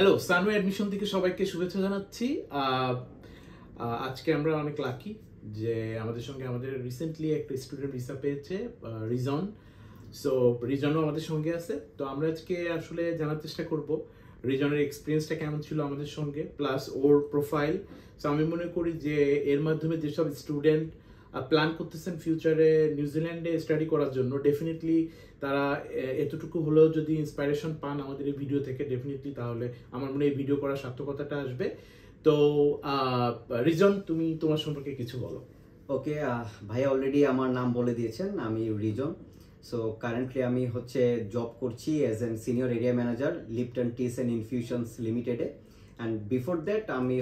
Hello, সানওয়ে admission থেকে সবাইকে শুভেচ্ছা জানাচ্ছি। আজকে আমরা অনেক লাকি যে আমাদের সঙ্গে আমাদের রিসেন্টলি একটা স্টুডেন্ট ভিসা পেয়েছে, রিজন। সো রিজনও আমাদের সঙ্গে আছে। তো আমরা আজকে আসলে জানার চেষ্টা করব রিজনের এক্সপিরিয়েন্সটা কেমন ছিল আমাদের সঙ্গে, প্লাস ওর প্রোফাইল। সো আমি মনে করি যে এর মাধ্যমে যেসব স্টুডেন্ট প্ল্যান করতেছেন ফিউচারে নিউজিল্যান্ডে স্টাডি করার জন্য, ডেফিনেটলি তারা এতটুকু হলেও যদি ইন্সপাইরেশন পান আমাদের এই ভিডিও থেকে, ডেফিনেটলি তাহলে আমার মনে হয় এই ভিডিও করার সার্থকতাটা আসবে। তো রিজন, তুমি তোমার সম্পর্কে কিছু বলো। ওকে, ভাইয়া অলরেডি আমার নাম বলে দিয়েছেন, আমি রিজন। সো কারেন্টলি আমি জব করছি as an senior area manager Lipton teas and infusions লিমিটেডে। অ্যান্ড বিফোর দ্যাট আমি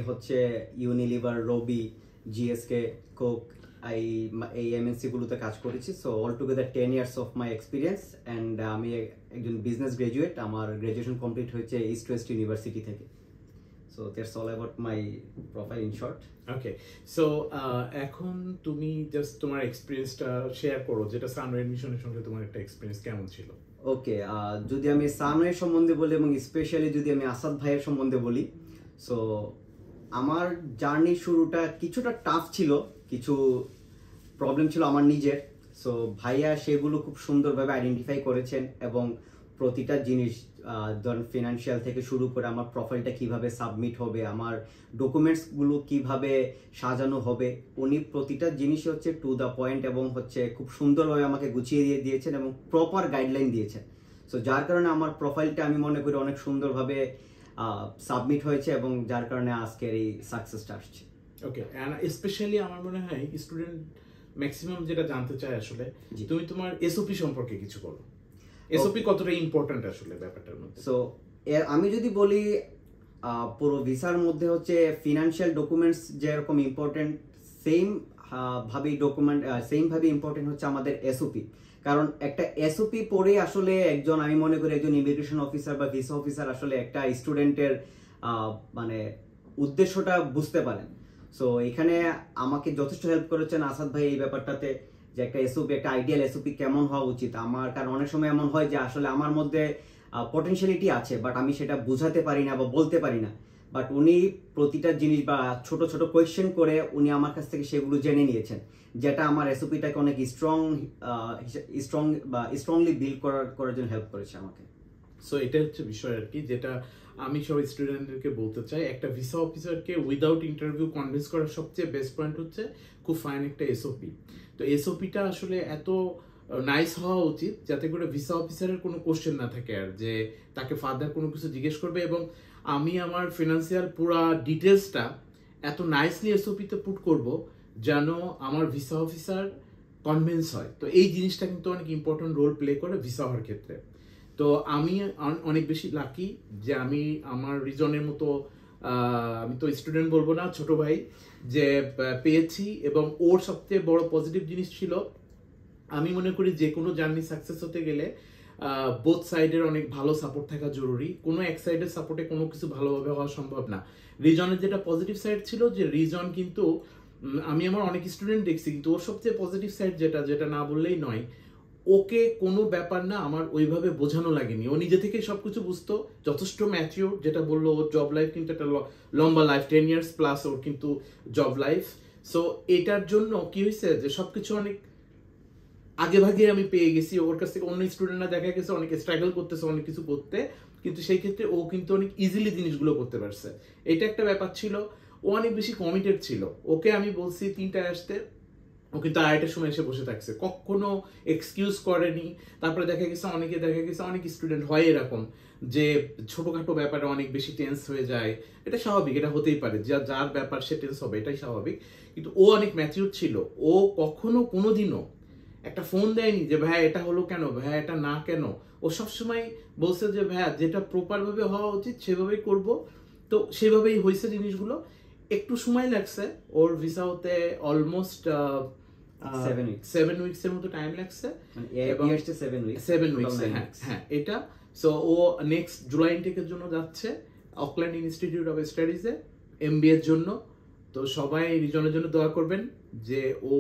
ইউনিলিভার, রবি, জিএসকে, কোক এই এমএনসিগুলোতে কাজ করেছি। So all together 10 years of my experience. And আমি একজন বিজনেস গ্রাজুয়েট। আমার গ্রাজুয়েশন কমপ্লিট হয়েছে ইস্ট ওয়েস্ট ইউনিভার্সিটি থেকে। So that's all about my profile in short. Okay, so এখন তুমি জাস্ট তোমার এক্সপিরিয়েন্সটা শেয়ার করো, যেটা সানওয়ে এডমিশনের সঙ্গে তোমার একটা এক্সপিরিয়েন্স কেমন ছিল। ওকে, যদি আমি সানওয়ে সম্বন্ধে বলি এবং স্পেশালি যদি আমি আসাদ ভাইয়ের সম্বন্ধে বলি, সো আমার জার্নি শুরুটা কিছুটা টাফ ছিল, কিছু প্রবলেম ছিল আমার নিজের। সো ভাইয়া সেগুলো খুব সুন্দরভাবে আইডেন্টিফাই করেছেন এবং প্রতিটা জিনিস, ধরুন ফিনান্সিয়াল থেকে শুরু করে আমার প্রোফাইলটা কিভাবে সাবমিট হবে, আমার ডকুমেন্টসগুলো কিভাবে সাজানো হবে, উনি প্রতিটা জিনিসই টু দ্য পয়েন্ট এবং খুব সুন্দরভাবে আমাকে গুছিয়ে দিয়ে দিয়েছেন এবং প্রপার গাইডলাইন দিয়েছেন। সো যার কারণে আমার প্রোফাইলটা আমি মনে করি অনেক সুন্দরভাবে সাবমিট হয়েছে এবং যার কারণে আজকের এই সাকসেসটা আসছে। ওকে, এন্ড স্পেশালি আমার মনে হয় স্টুডেন্ট ম্যাক্সিমাম যেটা জানতে চায় আসলে, তুমি তোমার এসওপি সম্পর্কে কিছু বলো। এসওপি কতটা ইম্পর্ট্যান্ট আসলে ব্যাপারটার মধ্যে? সো আমি যদি বলি, পুরো ভিসার মধ্যে ফিনান্সিয়াল ডকুমেন্টস যেরকম ইম্পর্টেন্ট, সেম ভাবে ইম্পর্টেন্ট হচ্ছে আমাদের এসওপি। কারণ একটা এসওপি পড়ে আসলে আমি মনে করি একজন ইমিগ্রেশন অফিসার বা ভিসা অফিসার আসলে একটা স্টুডেন্টের মানে উদ্দেশ্যটা বুঝতে পারেন। সো এখানে আমাকে যথেষ্ট হেল্প করেছেন আসাদ ভাই এই ব্যাপারটাতে, যে একটা এসওপি, একটা আইডিয়াল এসওপি কেমন হওয়া উচিত আমার। কারণ অনেক সময় এমন হয় যে আসলে আমার মধ্যে পটেনশিয়ালিটি আছে, বাট আমি সেটা বুঝাতে পারি না বা বলতে পারি না। বাট উনি প্রতিটা জিনিস বা ছোট ছোট কোয়েশ্চেন করে উনি আমার কাছ থেকে সেগুলো জেনে নিয়েছেন, যেটা আমার এসওপিটাকে অনেক স্ট্রংলি বিল্ড করার জন্য হেল্প করেছে আমাকে। সো এটা হচ্ছে বিষয় আর কি, যেটা আমি সব স্টুডেন্টদেরকে বলতে চাই। একটা ভিসা অফিসারকে উইদাউট ইন্টারভিউ কনভিন্স করার সবচেয়ে বেস্ট পয়েন্ট হচ্ছে খুব ফাইন একটা এসওপি। তো এসওপিটা আসলে এত নাইস হওয়া উচিত যাতে করে ভিসা অফিসারের কোনো কোশ্চেন না থাকে, আর যে তাকে ফার্দার কোনো কিছু জিজ্ঞেস করবে, এবং আমি আমার ফিনান্সিয়াল পুরা ডিটেলসটা এত নাইসলি এসওপিতে পুট করব যেন আমার ভিসা অফিসার কনভিন্স হয়। তো এই জিনিসটা কিন্তু অনেক ইম্পর্টেন্ট রোল প্লে করে ভিসা হওয়ার ক্ষেত্রে। তো আমি অনেক বেশি লাকি যে আমি আমার রিজনের মতো, আমি তো স্টুডেন্ট বলবো না, ছোট ভাই, যে পেয়েছি। এবং ওর সবচেয়ে বড় পজিটিভ জিনিস ছিল, আমি মনে করি যে কোনো জার্নি সাকসেস হতে গেলে বোথ সাইডের অনেক ভালো সাপোর্ট থাকা জরুরি। কোনো এক সাইডের সাপোর্টে কোনো কিছু ভালোভাবে হওয়া সম্ভব না। রিজনের যেটা পজিটিভ সাইড ছিল, যে রিজন কিন্তু, আমি আমার অনেক স্টুডেন্ট দেখছি, কিন্তু ওর সবচেয়ে পজিটিভ সাইড যেটা না বললেই নয়, ওকে কোনো ব্যাপার না আমার ওইভাবে বোঝানো লাগেনি। ও নিজে থেকে সবকিছু বুঝতো, যথেষ্ট ম্যাচিওর। যেটা বললো, ওর জব লাইফ কিন্তু একটা লম্বা লাইফ, 10 ইয়ার্স প্লাস ওর কিন্তু জব লাইফ। সো এটার জন্য কি হয়েছে যে সবকিছু অনেক আগে ভাগে আমি পেয়ে গেছি ওর কাছ থেকে। অন্য স্টুডেন্টরা দেখা গেছে অনেক স্ট্রাগল করতেছে অনেক কিছু করতে, কিন্তু সেই ক্ষেত্রে ও কিন্তু অনেক ইজিলি জিনিসগুলো করতে পারছে। এটা একটা ব্যাপার ছিল। ও অনেক বেশি কমিটেড ছিল। ওকে আমি বলছি 3টায় আসতে, ও কিন্তু 2:30টার সময় এসে বসে থাকছে, কখনো এক্সকিউজ করেনি। তারপরে দেখা গেছে অনেক স্টুডেন্ট হয় এরকম, যে ছোটখাটো ব্যাপারে অনেক বেশি টেন্স হয়ে যায়। এটা স্বাভাবিক, এটা হতেই পারে, যার ব্যাপার সে টেন্স হবে, এটাই স্বাভাবিক। কিন্তু ও অনেক ম্যাচিউর ছিল। ও কখনো কোনোদিনও একটা ফোন দেয়নি যে ভাই এটা হলো কেন, ভাই এটা না কেন। ও সবসময় বলছে যে ভাই যেটা প্রপার ভাবে হওয়া উচিত সেভাবেই করব। তো সেভাবেই হয়েছে জিনিসগুলো। একটু সময় লাগছে ওর ভিসা হতে, অলমোস্ট 7 উইকসের মতো টাইম লাগছে। 7 উইকস, হ্যাঁ এটা। সো ও নেক্সট জুলাই ইনটেকের জন্য যাচ্ছে অকল্যান্ড ইনস্টিটিউট অফ স্টাডিজে MBA এর জন্য। তো সবাই রিজনের জন্য দোয়া করবেন যে ও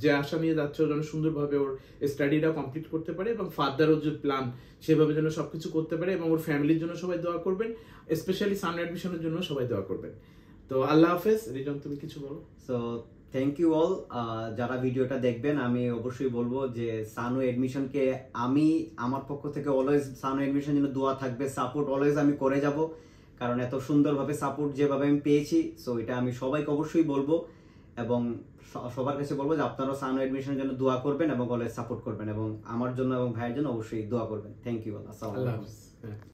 যে আশা নিয়ে যাচ্ছে ও যেন সুন্দরভাবে ওর স্টাডিটা কমপ্লিট করতে পারে, এবং ফার্দারও যে প্ল্যান সেভাবে যেন সবকিছু করতে পারে, এবং ওর ফ্যামিলির জন্য সবাই দোয়া করবেন, স্পেশালি সামনে অ্যাডমিশনের জন্য সবাই দোয়া করবেন। তো আল্লাহ হাফেজ। রিজন তুমি কিছু বলো। সো থ্যাংক ইউ অল যারা ভিডিওটা দেখবেন। আমি অবশ্যই বলবো যে সানু এডমিশনকে আমি আমার পক্ষ থেকে অলওয়েজ সানু এডমিশন জন্য দোয়া থাকবে, সাপোর্ট অলওয়েজ আমি করে যাব, কারণ এত সুন্দরভাবে সাপোর্ট যেভাবে আমি পেয়েছি, সো এটা আমি সবাইকে অবশ্যই বলবো, এবং সবার কাছে বলবো যে আপনারাও সানু এডমিশনের জন্য দোয়া করবেন এবং অলওয়েজ সাপোর্ট করবেন, এবং আমার জন্য এবং ভাইয়ের জন্য অবশ্যই দোয়া করবেন। Thank you. আসসালামু আল্লাহ আলাইকুম। হাফেজ।